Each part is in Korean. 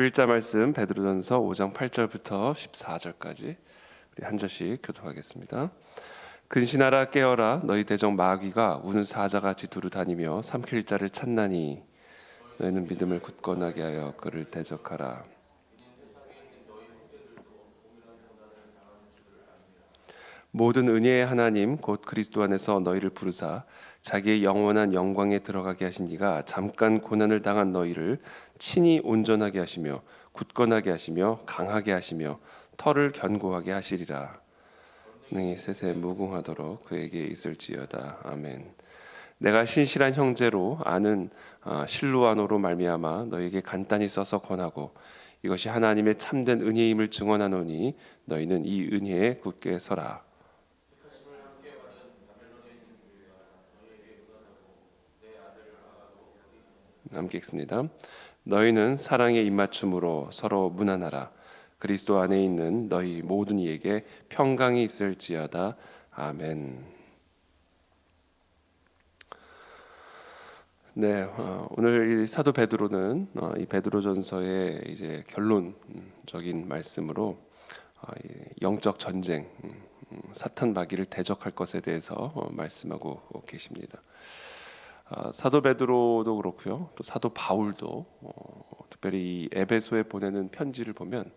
11자 말씀 베드로전서 5장 8절부터 14절까지 우리 한 절씩 교독하겠습니다. 근신하라 깨어라 너희 대적 마귀가 우는 사자같이 두루 다니며 삼킬 자를 찾나니 너희는 믿음을 굳건하게 하여 그를 대적하라. 모든 은혜의 하나님 곧 그리스도 안에서 너희를 부르사 자기의 영원한 영광에 들어가게 하신 이가 잠깐 고난을 당한 너희를 친히 온전하게 하시며 굳건하게 하시며 강하게 하시며 털을 견고하게 하시리라. 능히 셋에 무궁하도록 그에게 있을지어다. 아멘. 내가 신실한 형제로 아는 실루아노로 말미암아 너에게 간단히 써서 권하고 이것이 하나님의 참된 은혜임을 증언하노니 너희는 이 은혜에 굳게 서라. 함께 읽습니다. 너희는 사랑의 입맞춤으로 서로 문안하라. 그리스도 안에 있는 너희 모든 이에게 평강이 있을지어다. 아멘. 네, 오늘 이 사도 베드로는 이 베드로전서의 이제 결론적인 말씀으로 영적 전쟁, 사탄 마귀를 대적할 것에 대해서 말씀하고 계십니다. 사도 베드로도 그렇고요, 또 사도 바울도 특별히 이 에베소에 보내는 편지를 보면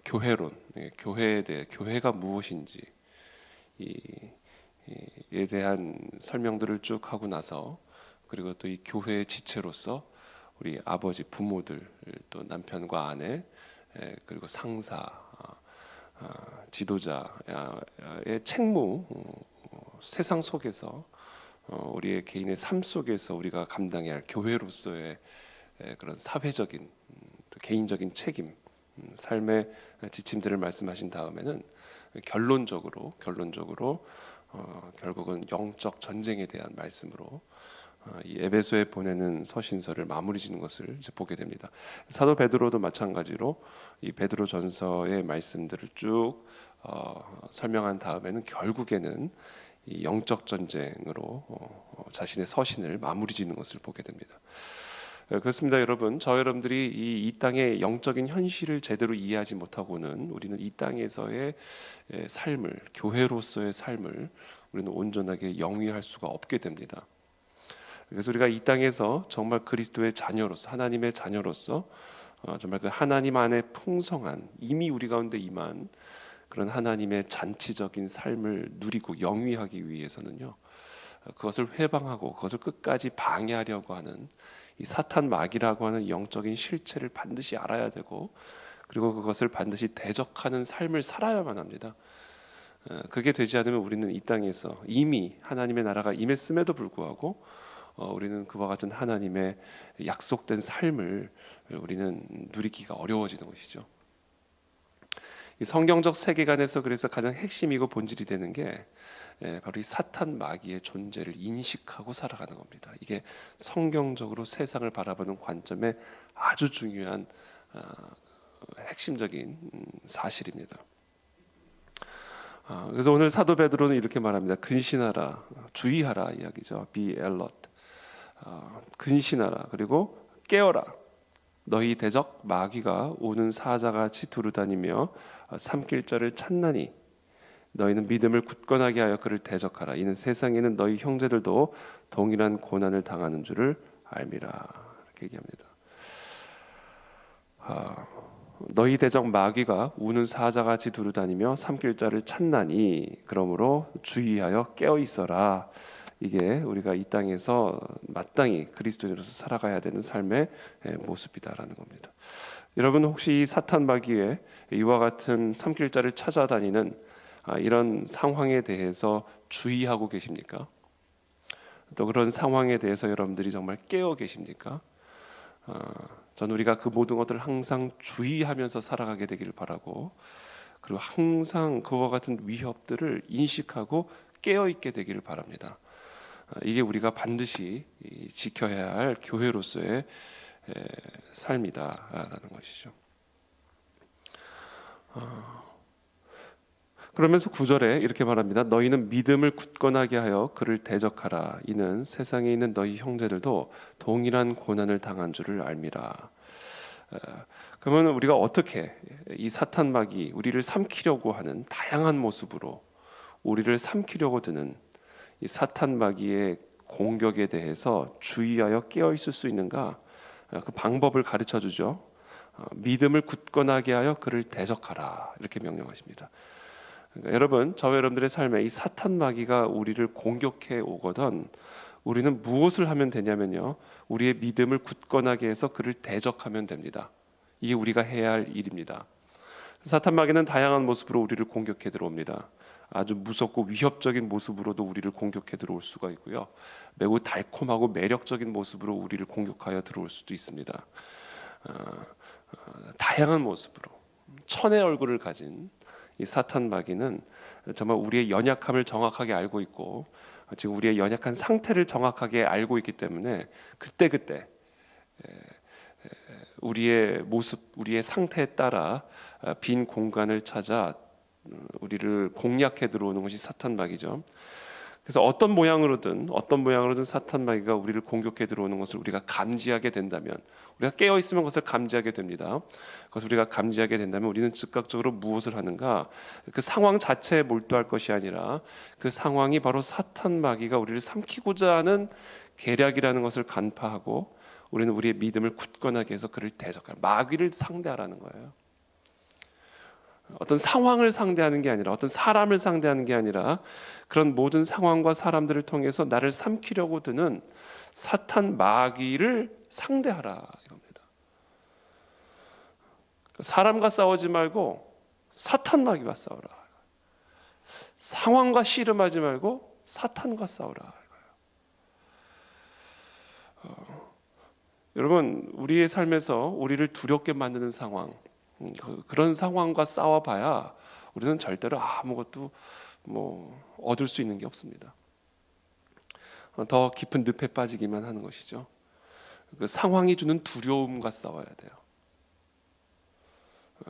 교회론, 교회에 대해 교회가 무엇인지 이에 대한 설명들을 쭉 하고 나서 그리고 또 이 교회의 지체로서 우리 아버지, 부모들, 또 남편과 아내, 그리고 상사, 지도자의 책무, 세상 속에서 우리의 개인의 삶 속에서 우리가 감당해야 할 교회로서의 그런 사회적인, 개인적인 책임, 삶의 지침들을 말씀하신 다음에는 결론적으로 결국은 영적 전쟁에 대한 말씀으로 이 에베소에 보내는 서신서를 마무리 짓는 것을 이제 보게 됩니다. 사도 베드로도 마찬가지로 이 베드로 전서의 말씀들을 쭉 설명한 다음에는 결국에는 이 영적 전쟁으로 자신의 서신을 마무리 짓는 것을 보게 됩니다. 그렇습니다, 여러분. 여러분들이 이 땅의 영적인 현실을 제대로 이해하지 못하고는 우리는 이 땅에서의 삶을, 교회로서의 삶을 우리는 온전하게 영위할 수가 없게 됩니다. 그래서 우리가 이 땅에서 정말 그리스도의 자녀로서, 하나님의 자녀로서 정말 그 하나님 안에 풍성한 이미 우리 가운데 임한 그런 하나님의 잔치적인 삶을 누리고 영위하기 위해서는요, 그것을 회방하고 그것을 끝까지 방해하려고 하는 이 사탄 마귀라고 하는 영적인 실체를 반드시 알아야 되고, 그리고 그것을 반드시 대적하는 삶을 살아야만 합니다. 그게 되지 않으면 우리는 이 땅에서 이미 하나님의 나라가 임했음에도 불구하고 우리는 그와 같은 하나님의 약속된 삶을 우리는 누리기가 어려워지는 것이죠. 이 성경적 세계관에서 그래서 가장 핵심이고 본질이 되는 게 바로 이 사탄 마귀의 존재를 인식하고 살아가는 겁니다. 이게 성경적으로 세상을 바라보는 관점에 아주 중요한 핵심적인 사실입니다. 그래서 오늘 사도 베드로는 이렇게 말합니다. 근신하라, 주의하라 이야기죠. Be alert. 근신하라, 그리고 깨어라. 너희 대적 마귀가 오는 사자같이 두루다니며 삼킬 자를 찾나니 너희는 믿음을 굳건하게 하여 그를 대적하라. 이는 세상에는 너희 형제들도 동일한 고난을 당하는 줄을 알미라. 이렇게 얘기합니다. 너희 대적 마귀가 우는 사자같이 두루다니며 삼킬 자를 찾나니 그러므로 주의하여 깨어 있어라. 이게 우리가 이 땅에서 마땅히 그리스도인으로서 살아가야 되는 삶의 모습이다라는 겁니다. 여러분, 혹시 이 사탄 마귀의 이와 같은 삼킬 자를 찾아다니는 이런 상황에 대해서 주의하고 계십니까? 또 그런 상황에 대해서 여러분들이 정말 깨어 계십니까? 저는 우리가 그 모든 것들을 항상 주의하면서 살아가게 되기를 바라고, 그리고 항상 그와 같은 위협들을 인식하고 깨어 있게 되기를 바랍니다. 이게 우리가 반드시 지켜야 할 교회로서의 삶이다라는 것이죠. 그러면서 9절에 이렇게 말합니다. 너희는 믿음을 굳건하게 하여 그를 대적하라. 이는 세상에 있는 너희 형제들도 동일한 고난을 당한 줄을 알미라. 그러면 우리가 어떻게 이 사탄 마귀 우리를 삼키려고 하는 다양한 모습으로 우리를 삼키려고 드는 이 사탄 마귀의 공격에 대해서 주의하여 깨어 있을 수 있는가? 그 방법을 가르쳐 주죠. 믿음을 굳건하게 하여 그를 대적하라 이렇게 명령하십니다. 그러니까 여러분, 저와 여러분들의 삶에 이 사탄 마귀가 우리를 공격해 오거든 우리는 무엇을 하면 되냐면요, 우리의 믿음을 굳건하게 해서 그를 대적하면 됩니다. 이게 우리가 해야 할 일입니다. 사탄 마귀는 다양한 모습으로 우리를 공격해 들어옵니다. 아주 무섭고 위협적인 모습으로도 우리를 공격해 들어올 수가 있고요, 매우 달콤하고 매력적인 모습으로 우리를 공격하여 들어올 수도 있습니다. 다양한 모습으로 천의 얼굴을 가진 이 사탄 마귀는 정말 우리의 연약함을 정확하게 알고 있고 지금 우리의 연약한 상태를 정확하게 알고 있기 때문에 그때그때 우리의 모습, 우리의 상태에 따라 빈 공간을 찾아 우리를 공략해 들어오는 것이 사탄 마귀죠. 그래서 어떤 모양으로든 사탄 마귀가 우리를 공격해 들어오는 것을 우리가 감지하게 된다면, 우리가 깨어 있으면 그것을 감지하게 됩니다. 그것을 우리가 감지하게 된다면 우리는 즉각적으로 무엇을 하는가? 그 상황 자체에 몰두할 것이 아니라 그 상황이 바로 사탄 마귀가 우리를 삼키고자 하는 계략이라는 것을 간파하고 우리는 우리의 믿음을 굳건하게 해서 그를 대적할, 마귀를 상대하라는 거예요. 어떤 상황을 상대하는 게 아니라, 어떤 사람을 상대하는 게 아니라 그런 모든 상황과 사람들을 통해서 나를 삼키려고 드는 사탄 마귀를 상대하라 이겁니다. 사람과 싸우지 말고 사탄 마귀와 싸우라. 상황과 씨름하지 말고 사탄과 싸우라. 여러분, 우리의 삶에서 우리를 두렵게 만드는 상황, 그런 상황과 싸워봐야 우리는 절대로 아무것도 얻을 수 있는 게 없습니다. 더 깊은 늪에 빠지기만 하는 것이죠. 그 상황이 주는 두려움과 싸워야 돼요.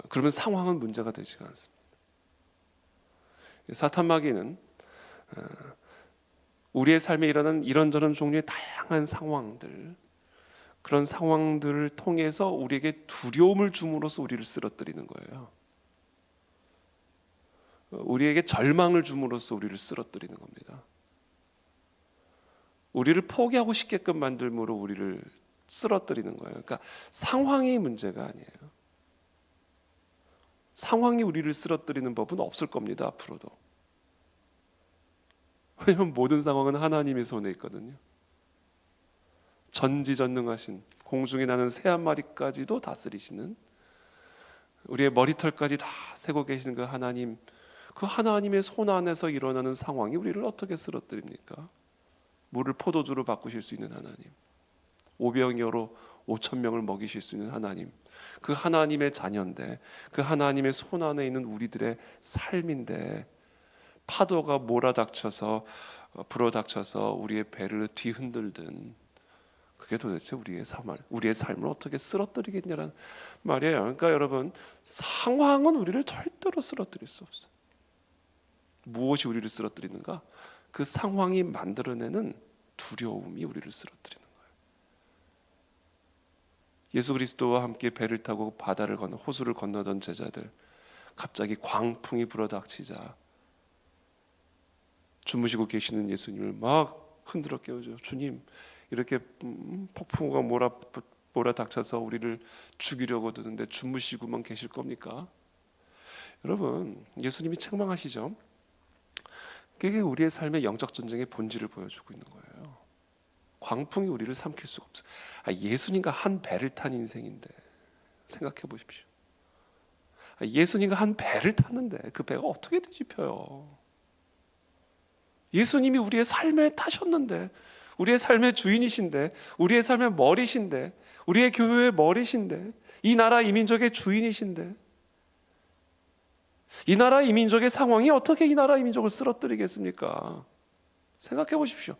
그러면 상황은 문제가 되지가 않습니다. 사탄 마귀는 우리의 삶에 일어나는 이런저런 종류의 다양한 상황들, 그런 상황들을 통해서 우리에게 두려움을 줌으로써 우리를 쓰러뜨리는 거예요. 우리에게 절망을 줌으로써 우리를 쓰러뜨리는 겁니다. 우리를 포기하고 싶게끔 만들므로 우리를 쓰러뜨리는 거예요. 그러니까 상황이 문제가 아니에요. 상황이 우리를 쓰러뜨리는 법은 없을 겁니다, 앞으로도. 왜냐하면 모든 상황은 하나님의 손에 있거든요. 전지전능하신, 공중에 나는 새 한 마리까지도 다스리시는, 우리의 머리털까지 다 세고 계시는 그 하나님, 그 하나님의 손 안에서 일어나는 상황이 우리를 어떻게 쓰러뜨립니까? 물을 포도주로 바꾸실 수 있는 하나님, 오병이어로 5,000명을 먹이실 수 있는 하나님, 그 하나님의 자녀인데, 그 하나님의 손 안에 있는 우리들의 삶인데 파도가 몰아닥쳐서 불어닥쳐서 우리의 배를 뒤흔들든 그게 도대체 우리의 삶을 어떻게 쓰러뜨리겠냐는 말이에요. 그러니까 여러분, 상황은 우리를 절대로 쓰러뜨릴 수 없어요. 무엇이 우리를 쓰러뜨리는가? 그 상황이 만들어내는 두려움이 우리를 쓰러뜨리는 거예요. 예수 그리스도와 함께 배를 타고 바다를 건너 호수를 건너던 제자들, 갑자기 광풍이 불어닥치자 주무시고 계시는 예수님을 막 흔들어 깨우죠. 주님, 이렇게 폭풍우가 몰아닥쳐서 우리를 죽이려고 드는데 주무시고만 계실 겁니까? 여러분, 예수님이 책망하시죠. 그게 우리의 삶의 영적 전쟁의 본질을 보여주고 있는 거예요. 광풍이 우리를 삼킬 수가 없어요. 예수님과 한 배를 탄 인생인데 생각해 보십시오. 예수님과 한 배를 탔는데 그 배가 어떻게 뒤집혀요? 예수님이 우리의 삶에 타셨는데, 우리의 삶의 주인이신데, 우리의 삶의 머리신데, 우리의 교회의 머리신데, 이 나라 이 민족의 주인이신데, 이 나라 이 민족의 상황이 어떻게 이 나라 이 민족을 쓰러뜨리겠습니까? 생각해 보십시오.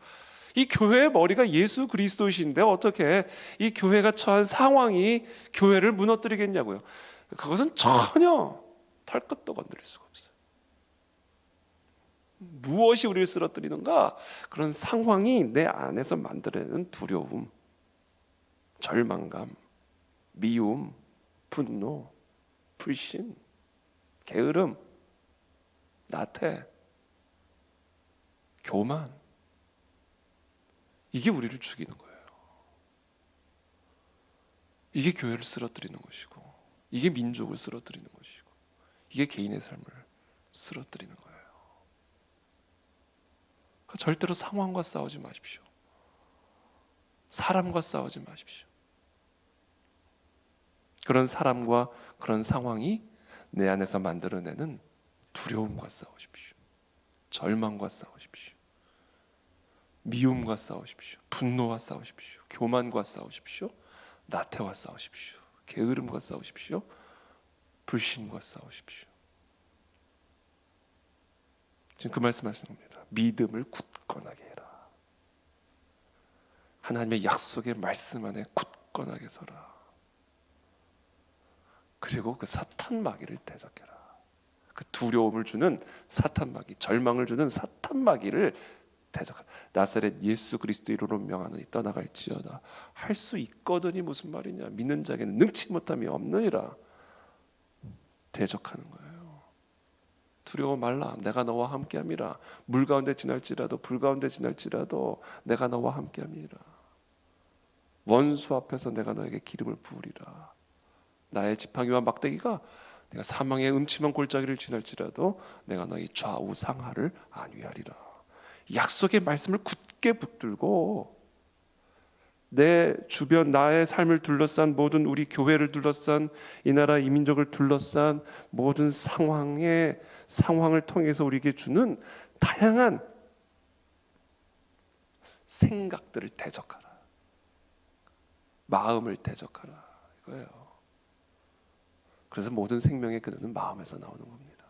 이 교회의 머리가 예수 그리스도이신데 어떻게 이 교회가 처한 상황이 교회를 무너뜨리겠냐고요. 그것은 전혀 털 것도 건드릴 수가 없어요. 무엇이 우리를 쓰러뜨리는가? 그런 상황이 내 안에서 만들어내는 두려움, 절망감, 미움, 분노, 불신, 게으름, 나태, 교만, 이게 우리를 죽이는 거예요. 이게 교회를 쓰러뜨리는 것이고, 이게 민족을 쓰러뜨리는 것이고, 이게 개인의 삶을 쓰러뜨리는 거예요. 절대로 상황과 싸우지 마십시오. 사람과 싸우지 마십시오. 그런 사람과 그런 상황이 내 안에서 만들어내는 두려움과 싸우십시오. 절망과 싸우십시오. 미움과 싸우십시오. 분노와 싸우십시오. 교만과 싸우십시오. 나태와 싸우십시오. 게으름과 싸우십시오. 불신과 싸우십시오. 지금 그 말씀하시는 겁니다. 믿음을 굳건하게 해라. 하나님의 약속의 말씀 안에 굳건하게 서라. 그리고 그 사탄 마귀를 대적해라. 그 두려움을 주는 사탄 마귀, 절망을 주는 사탄 마귀를 대적하라. 나사렛 예수 그리스도 이름으로 명하노니 떠나갈지어다. 할 수 있거든이 무슨 말이냐? 믿는 자에게는 능치 못함이 없느니라. 대적하는 거예요. 두려워 말라. 내가 너와 함께함이라. 물 가운데 지날지라도 불 가운데 지날지라도 내가 너와 함께함이라. 원수 앞에서 내가 너에게 기름을 부으리라. 나의 지팡이와 막대기가 내가 사망의 음침한 골짜기를 지날지라도 내가 너희 좌우 상하를 안위하리라. 약속의 말씀을 굳게 붙들고 내 주변 나의 삶을 둘러싼 모든 우리 교회를 둘러싼 이 나라 이 민족을 둘러싼 모든 상황을 통해서 우리에게 주는 다양한 생각들을 대적하라. 마음을 대적하라 이거예요. 그래서 모든 생명의 근원은 마음에서 나오는 겁니다.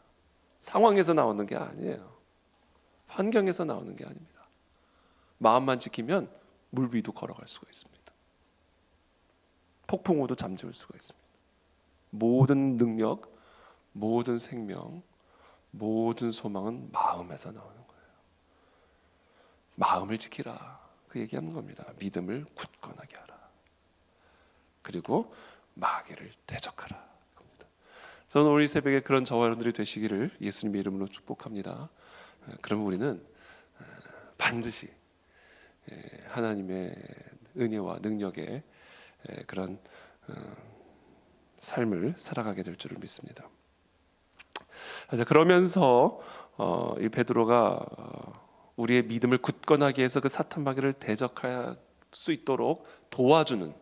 상황에서 나오는 게 아니에요. 환경에서 나오는 게 아닙니다. 마음만 지키면 물 위도 걸어갈 수가 있습니다. 폭풍우도 잠재울 수가 있습니다. 모든 능력, 모든 생명, 모든 소망은 마음에서 나오는 거예요. 마음을 지키라. 그 얘기하는 겁니다. 믿음을 굳건하게 하라. 그리고 마귀를 대적하라. 저는 오늘 이 새벽에 그런 저와 여러분들이 되시기를 예수님의 이름으로 축복합니다. 그러면 우리는 반드시 하나님의 은혜와 능력의 그런 삶을 살아가게 될 줄을 믿습니다. 그러면서 이 베드로가 우리의 믿음을 굳건하게 해서 그 사탄 마귀를 대적할 수 있도록 도와주는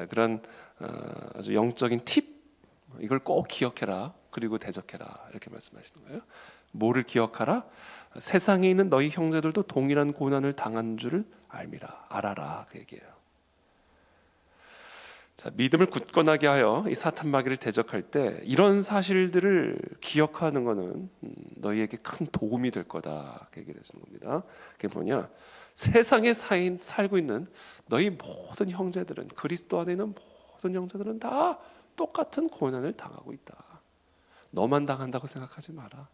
그런 아주 영적인 팁, 이걸 꼭 기억해라. 그리고 대적해라. 이렇게 말씀하시는 거예요. 뭐를 기억하라? 세상에 있는 너희 형제들도 동일한 고난을 당한 줄을 알아라. 그 얘기예요. 자, 믿음을 굳건하게 하여 이 사탄 마귀를 대적할 때 이런 사실들을 기억하는 것은 너희에게 큰 도움이 될 거다. 그 얘기를 하시는 겁니다. 그게 뭐냐? 세상에 살고 있는 너희 모든 형제들은, 그리스도 안에 있는 모든 형제들은 다 똑같은 고난을 당하고 있다. 너만 당한다고 생각하지 마라.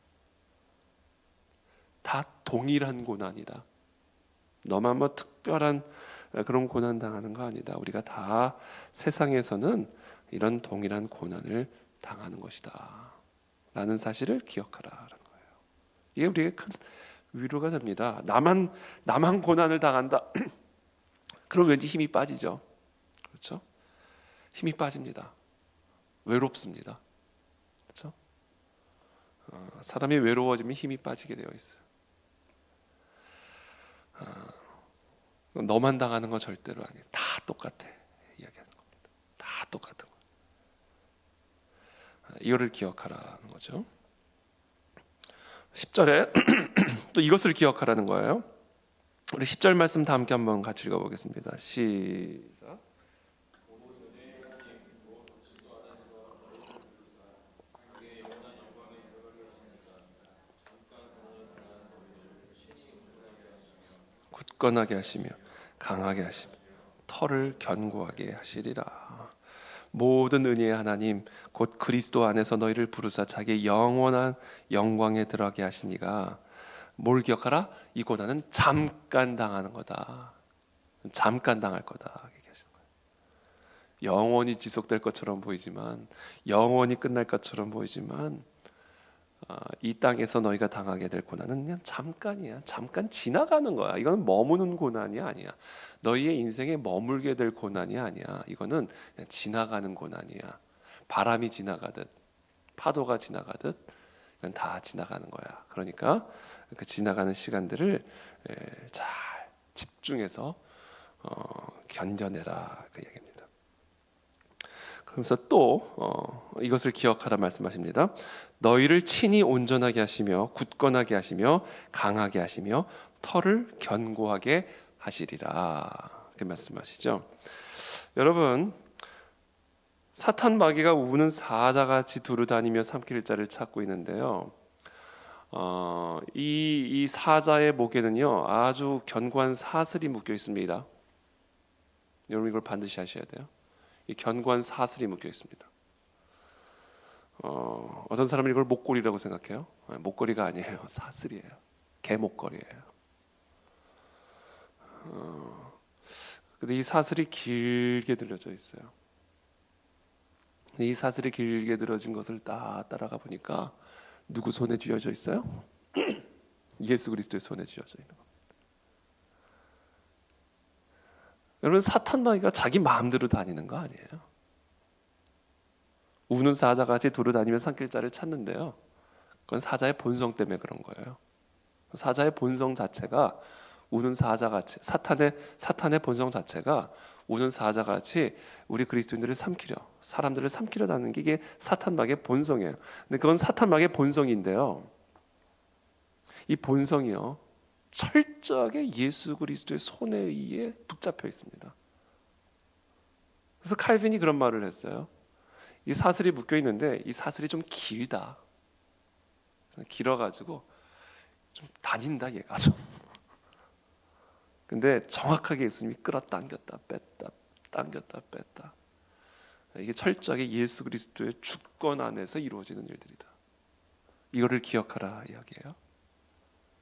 다 동일한 고난이다. 너만 뭐 특별한 그런 고난 당하는 거 아니다. 우리가 다 세상에서는 이런 동일한 고난을 당하는 것이다. 라는 사실을 기억하라라는 거예요. 이게 우리에게 큰 위로가 됩니다. 나만 고난을 당한다. 그럼 왠지 힘이 빠지죠. 그렇죠? 힘이 빠집니다. 외롭습니다. 그렇죠? 사람이 외로워지면 힘이 빠지게 되어 있어요. 너만 당하는 건 절대로 아니에요. 다 똑같아. 이야기하는 겁니다. 다 똑같은 거. 이거를 기억하라는 거죠. 10절에 또 이것을 기억하라는 거예요. 우리 10절 말씀 다 함께 한번 같이 읽어보겠습니다. 시작. 굳건하게 하시며 강하게 하시며 털을 견고하게 하시리라. 모든 은혜의 하나님 곧 그리스도 안에서 너희를 부르사 자기의 영원한 영광에 들어가게 하시니가 뭘 기억하라? 이 고난은 잠깐 당하는 거다. 잠깐 당할 거다. 얘기하시는 거예요. 영원히 지속될 것처럼 보이지만, 영원히 끝날 것처럼 보이지만, 이 땅에서 너희가 당하게 될 고난은 그냥 잠깐이야. 잠깐 지나가는 거야. 이건 머무는 고난이 아니야. 너희의 인생에 머물게 될 고난이 아니야. 이거는 그냥 지나가는 고난이야. 바람이 지나가듯, 파도가 지나가듯, 이건 다 지나가는 거야. 그러니까 그 지나가는 시간들을 잘 집중해서 견뎌내라, 그 얘기입니다. 그래서 또 이것을 기억하라 말씀하십니다. 너희를 친히 온전하게 하시며 굳건하게 하시며 강하게 하시며 털을 견고하게 하시리라, 이렇게 말씀하시죠. 여러분, 사탄 마귀가 우는 사자같이 두루다니며 삼킬 자를 찾고 있는데요. 이 사자의 목에는요 아주 견고한 사슬이 묶여 있습니다. 여러분, 이걸 반드시 하셔야 돼요. 이 견고한 사슬이 묶여 있습니다. 어떤 사람은 이걸 목걸이라고 생각해요. 목걸이가 아니에요. 사슬이에요. 개 목걸이에요. 근데 이 사슬이 길게 들려져 있어요. 이 사슬이 길게 들어진 것을 따라가 보니까 누구 손에 쥐어져 있어요? 예수 그리스도의 손에 쥐어져 있는 겁니다. 여러분, 사탄 마귀가 자기 마음대로 다니는 거 아니에요. 우는 사자같이 두루다니며 삼킬 자를 찾는데요, 그건 사자의 본성 때문에 그런 거예요. 사자의 본성 자체가 우는 사자같이, 사탄의 본성 자체가 우는 사자같이 우리 그리스도인들을 삼키려, 사람들을 삼키려다는 게 이게 사탄 마귀의 본성이에요. 근데 그건 사탄 마귀의 본성인데요, 이 본성이요 철저하게 예수 그리스도의 손에 의해 붙잡혀 있습니다. 그래서 칼빈이 그런 말을 했어요. 이 사슬이 묶여 있는데 이 사슬이 좀 길다. 길어가지고 좀 다닌다 얘가 좀. 근데 정확하게 예수님이 끌어당겼다 뺐다 당겼다 뺐다. 이게 철저하게 예수 그리스도의 주권 안에서 이루어지는 일들이다. 이거를 기억하라 이야기예요.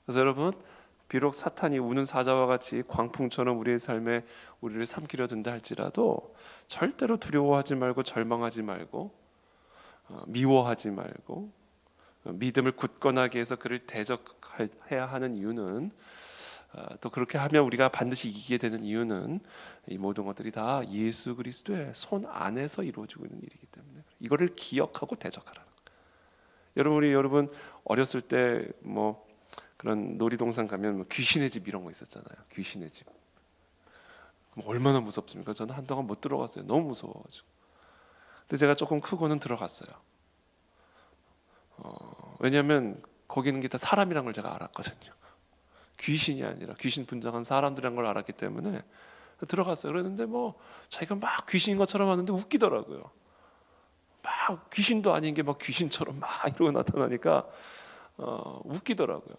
그래서 여러분, 비록 사탄이 우는 사자와 같이 광풍처럼 우리의 삶에 우리를 삼키려 든다 할지라도 절대로 두려워하지 말고 절망하지 말고 미워하지 말고 믿음을 굳건하게 해서 그를 대적해야 하는 이유는, 또 그렇게 하면 우리가 반드시 이기게 되는 이유는 이 모든 것들이 다 예수 그리스도의 손 안에서 이루어지고 있는 일이기 때문에 이거를 기억하고 대적하라는 거예요. 여러분 어렸을 때 뭐 그런 놀이동산 가면 뭐 귀신의 집 이런 거 있었잖아요. 귀신의 집. 그럼 얼마나 무섭습니까? 저는 한동안 못 들어갔어요. 너무 무서워가지고. 근데 제가 조금 크고는 들어갔어요. 왜냐하면 거기는 게 다 사람이란 걸 제가 알았거든요. 귀신이 아니라 귀신 분장한 사람들이란 걸 알았기 때문에 들어갔어요. 그랬는데 뭐 자기가 막 귀신인 것처럼 하는데 웃기더라고요. 막 귀신도 아닌 게 막 귀신처럼 막 이러고 나타나니까 웃기더라고요.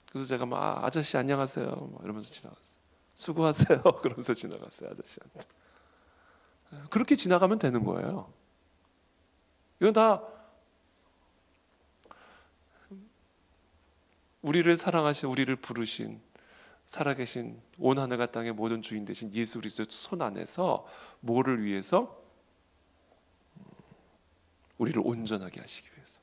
그래서 제가 막 아저씨 안녕하세요 막 이러면서 지나갔어요. 수고하세요 그러면서 지나갔어요. 아저씨한테. 그렇게 지나가면 되는 거예요. 이건 다 우리를 사랑하신, 우리를 부르신, 살아계신 온 하늘과 땅의 모든 주인 되신 예수 그리스도의 손 안에서 뭐를 위해서? 우리를 온전하게 하시기 위해서,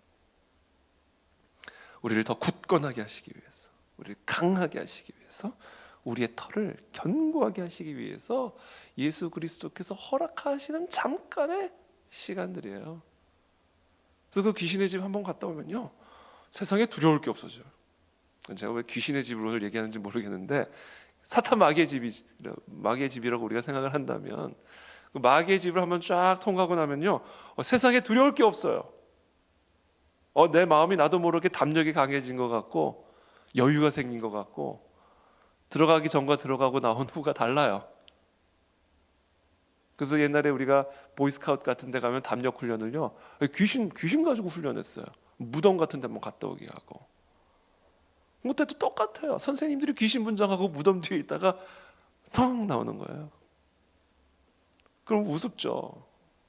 우리를 더 굳건하게 하시기 위해서, 우리를 강하게 하시기 위해서, 우리의 털을 견고하게 하시기 위해서 예수 그리스도께서 허락하시는 잠깐의 시간들이에요. 그래서 그 귀신의 집 한번 갔다 오면요 세상에 두려울 게 없어져요. 제가 왜 귀신의 집으로 얘기하는지 모르겠는데 사탄 마귀의 집이라고 우리가 생각을 한다면 그 마귀의 집을 한번 쫙 통과하고 나면요 세상에 두려울 게 없어요. 내 마음이 나도 모르게 담력이 강해진 것 같고 여유가 생긴 것 같고 들어가기 전과 들어가고 나온 후가 달라요. 그래서 옛날에 우리가 보이스카우트 같은 데 가면 담력 훈련을요 귀신 가지고 훈련했어요. 무덤 같은 데 한번 갔다 오게 하고. 그때도 똑같아요. 선생님들이 귀신 분장하고 무덤 뒤에 있다가 텅 나오는 거예요. 그럼 우습죠.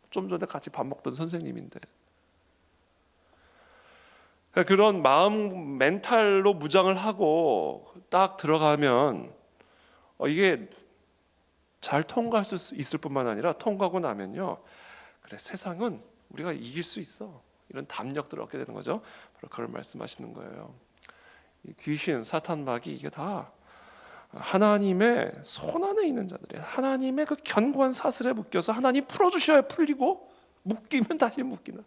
좀 전에 같이 밥 먹던 선생님인데. 그런 마음 멘탈로 무장을 하고 딱 들어가면 이게 잘 통과할 수 있을 뿐만 아니라 통과하고 나면요, 그래 세상은 우리가 이길 수 있어, 이런 담력들을 얻게 되는 거죠. 바로 그걸 말씀하시는 거예요. 이 귀신, 사탄, 마귀, 이게 다 하나님의 손 안에 있는 자들이에요. 하나님의 그 견고한 사슬에 묶여서 하나님 풀어주셔야 풀리고, 묶이면 다시 묶이는,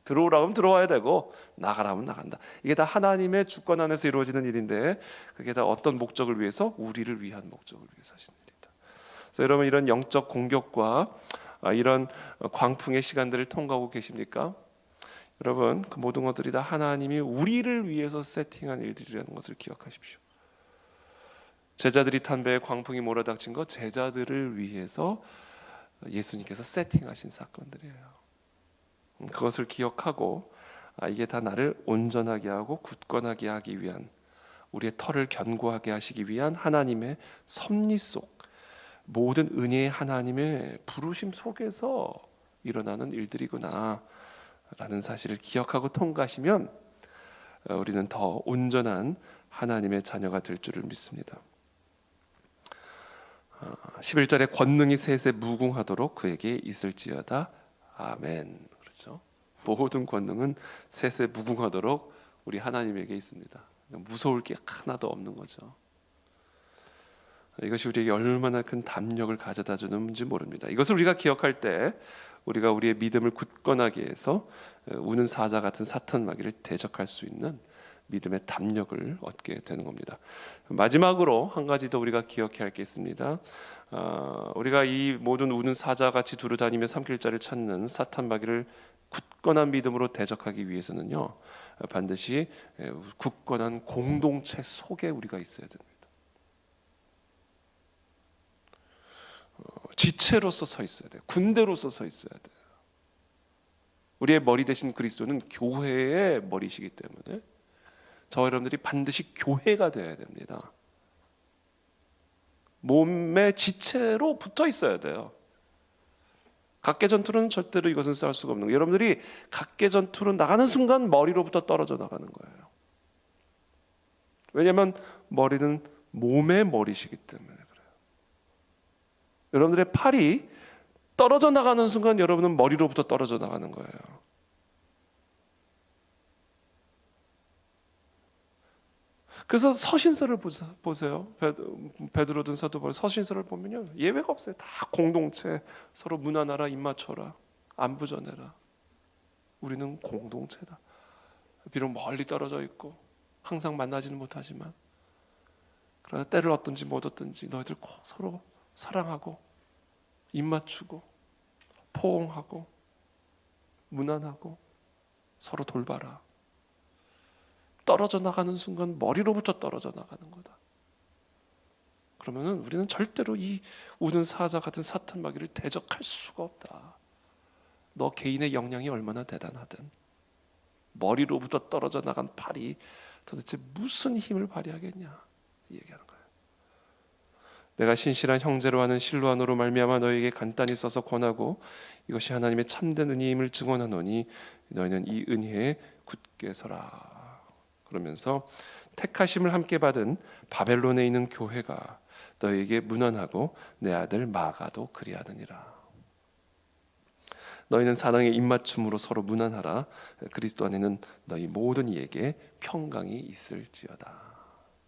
들어오라 하면 들어와야 되고 나가라 하면 나간다. 이게 다 하나님의 주권 안에서 이루어지는 일인데, 그게 다 어떤 목적을 위해서? 우리를 위한 목적을 위해서 하시는 일이다. 그래서 여러분, 이런 영적 공격과 이런 광풍의 시간들을 통과하고 계십니까? 여러분, 그 모든 것들이 다 하나님이 우리를 위해서 세팅한 일들이라는 것을 기억하십시오. 제자들이 탄 배에 광풍이 몰아닥친 것, 제자들을 위해서 예수님께서 세팅하신 사건들이에요. 그것을 기억하고, 이게 다 나를 온전하게 하고 굳건하게 하기 위한, 우리의 털을 견고하게 하시기 위한 하나님의 섭리 속, 모든 은혜의 하나님의 부르심 속에서 일어나는 일들이구나 라는 사실을 기억하고 통과하시면 우리는 더 온전한 하나님의 자녀가 될 줄을 믿습니다. 11절에 권능이 셋에 무궁하도록 그에게 있을지어다. 아멘. 그렇죠? 모든 권능은 셋에 무궁하도록 우리 하나님에게 있습니다. 무서울 게 하나도 없는 거죠. 이것이 우리에게 얼마나 큰 담력을 가져다 주는지 모릅니다. 이것을 우리가 기억할 때 우리가 우리의 믿음을 굳건하게 해서 우는 사자 같은 사탄 마귀를 대적할 수 있는 믿음의 담력을 얻게 되는 겁니다. 마지막으로 한 가지 더 우리가 기억해야 할 게 있습니다. 우리가 이 모든 우는 사자같이 두루다니며 삼킬자를 찾는 사탄 마귀를 굳건한 믿음으로 대적하기 위해서는요, 반드시 굳건한 공동체 속에 우리가 있어야 됩니다. 지체로서 서 있어야 돼요. 군대로서 서 있어야 돼요. 우리의 머리 대신 그리스도는 교회의 머리시기 때문에 저와 여러분들이 반드시 교회가 되어야 됩니다. 몸의 지체로 붙어 있어야 돼요. 각계 전투는 절대로 이것은 싸울 수가 없는 거예요. 여러분들이 각계 전투로 나가는 순간 머리로부터 떨어져 나가는 거예요. 왜냐하면 머리는 몸의 머리시기 때문에 그래요. 여러분들의 팔이 떨어져 나가는 순간 여러분은 머리로부터 떨어져 나가는 거예요. 그래서 서신서를 보세요. 베드로든 사도 바울 서신서를 보면요, 예외가 없어요. 다 공동체, 서로 문안하라, 입맞춰라, 안부 전해라. 우리는 공동체다. 비록 멀리 떨어져 있고 항상 만나지는 못하지만, 그러나 때를 얻든지 못 얻든지 너희들 꼭 서로 사랑하고 입맞추고 포옹하고 문안하고 서로 돌봐라. 떨어져 나가는 순간 머리로부터 떨어져 나가는 거다. 그러면은 우리는 절대로 이 우는 사자 같은 사탄 마귀를 대적할 수가 없다. 너 개인의 역량이 얼마나 대단하든 머리로부터 떨어져 나간 팔이 도대체 무슨 힘을 발휘하겠냐, 이 얘기하는 거예요. 내가 신실한 형제로 하는 실로안으로 말미암아 너에게 간단히 써서 권하고 이것이 하나님의 참된 은혜임을 증언하노니 너희는 이 은혜에 굳게 서라. 그러면서 택하심을 함께 받은 바벨론에 있는 교회가 너에게 문안하고 내 아들 마가도 그리하느니라. 너희는 사랑의 입맞춤으로 서로 문안하라. 그리스도 안에는 너희 모든 이에게 평강이 있을지어다.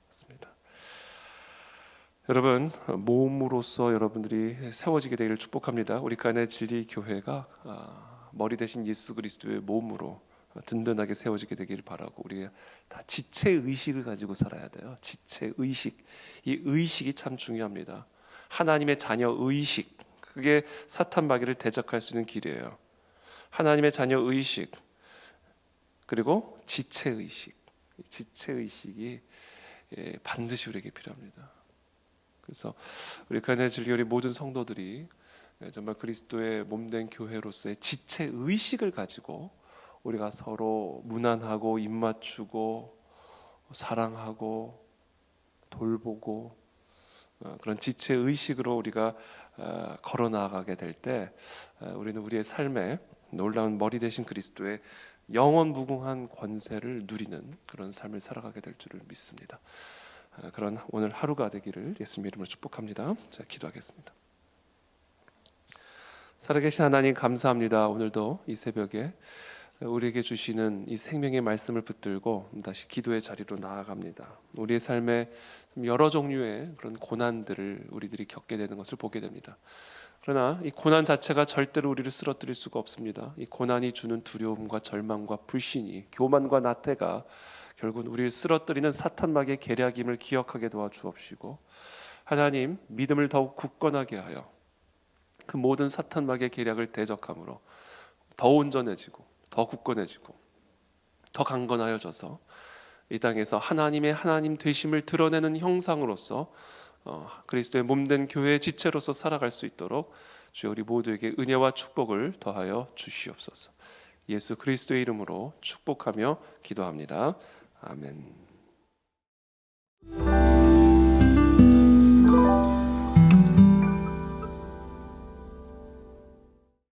맞습니다. 여러분, 몸으로서 여러분들이 세워지게 되기를 축복합니다. 우리 간의 진리 교회가 머리 대신 예수 그리스도의 몸으로 든든하게 세워지게 되기를 바라고, 우리가 다 지체 의식을 가지고 살아야 돼요. 지체 의식, 이 의식이 참 중요합니다. 하나님의 자녀 의식, 그게 사탄 마귀를 대적할 수 있는 길이에요. 하나님의 자녀 의식, 그리고 지체 의식, 지체 의식이 반드시 우리에게 필요합니다. 그래서 우리 간의 진리 우리 모든 성도들이 정말 그리스도의 몸된 교회로서의 지체 의식을 가지고 우리가 서로 문안하고 입맞추고 사랑하고 돌보고 그런 지체 의식으로 우리가 걸어 나가게 될 때 우리는 우리의 삶에 놀라운 머리 대신 그리스도의 영원 무궁한 권세를 누리는 그런 삶을 살아가게 될 줄을 믿습니다. 그런 오늘 하루가 되기를 예수님 이름으로 축복합니다. 자, 기도하겠습니다. 살아계신 하나님 감사합니다. 오늘도 이 새벽에 우리에게 주시는 이 생명의 말씀을 붙들고 다시 기도의 자리로 나아갑니다. 우리의 삶에 여러 종류의 그런 고난들을 우리들이 겪게 되는 것을 보게 됩니다. 그러나 이 고난 자체가 절대로 우리를 쓰러뜨릴 수가 없습니다. 이 고난이 주는 두려움과 절망과 불신이, 교만과 나태가 결국은 우리를 쓰러뜨리는 사탄막의 계략임을 기억하게 도와주옵시고, 하나님 믿음을 더욱 굳건하게 하여 그 모든 사탄막의 계략을 대적함으로 더 온전해지고 더 굳건해지고 더 강건하여져서 이 땅에서 하나님의 하나님 되심을 드러내는 형상으로서 그리스도의 몸된 교회의 지체로서 살아갈 수 있도록 주여 우리 모두에게 은혜와 축복을 더하여 주시옵소서. 예수 그리스도의 이름으로 축복하며 기도합니다. 아멘.